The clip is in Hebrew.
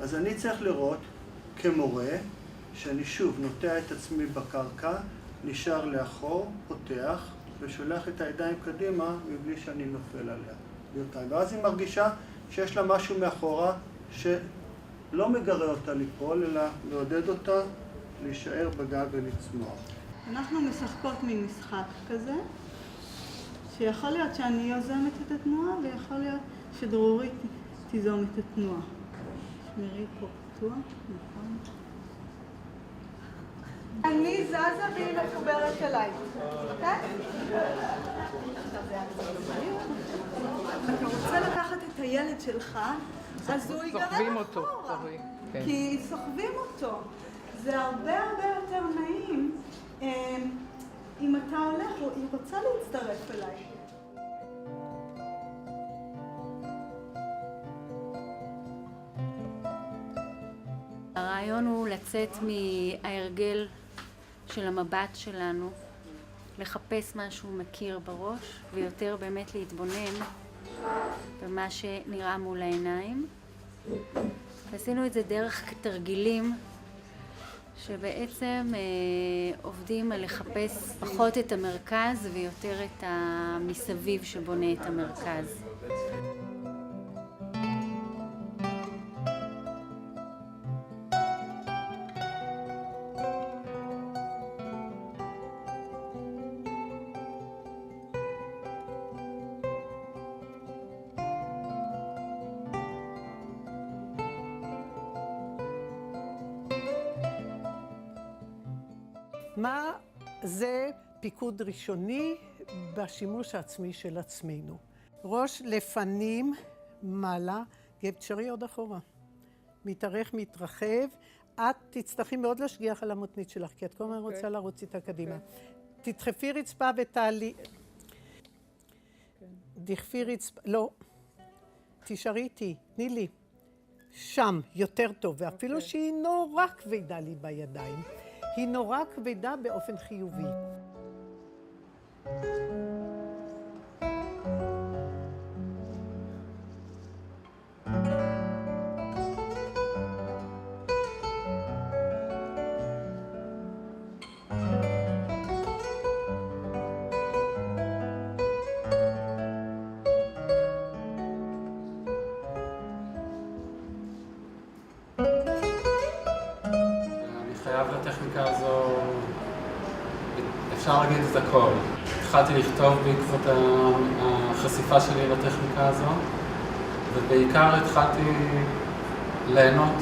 אז אני צריך לראות כמורה שאני שוב נוטע את עצמי בקרקע, נשאר לאחור, פותח ושולח את הידיים קדימה מבלי שאני נופל עליה. ואז היא מרגישה שיש לה משהו מאחורה שלא מגרה אותה ליפול, אלא לעודד אותה להישאר בגב ולצמוח. אנחנו משחקות ממשחק כזה, שיכול להיות שאני יוזמת את התנועה ויכול להיות שדרורית תיזום את התנועה. שמרי פה פתוח, נכון? אני זזה והיא מחוברת אליי, אוקיי? אתה רוצה לקחת את הילד שלך, אז הוא ייגרם אחורה, כי סוחבים אותו. זה הרבה יותר נעים אם אתה הולך, היא רוצה להצטרף אליי. הרעיון הוא לצאת מההרגל של המבט שלנו, לחפש משהו מכיר בראש, ויותר באמת להתבונן במה שנראה מול העיניים. עשינו את זה דרך תרגילים שבעצם עובדים על לחפש פחות את המרכז ויותר את המסביב שבונה את המרכז. מה זה פיקוד ראשוני בשימוש העצמי של עצמנו? ראש לפנים, מעלה, גב תשארי עוד אחורה. מתארך, מתרחב. את תצטרכי מאוד להשגיח על המותנית שלך, כי את כל הזמן רוצה לרוץ איתה קדימה. תדחפי רצפה ותעלי. דחפי רצפה, לא. תשארי איתי, תני לי. שם, יותר טוב, ואפילו שהיא נורא כבדה לי בידיים. היא נורא כבדה באופן חיובי. חייב לטכניקה הזו, אפשר להגיד את הכל. התחלתי לכתוב בעקבות החשיפה שלי לטכניקה הזו, ובעיקר התחלתי ליהנות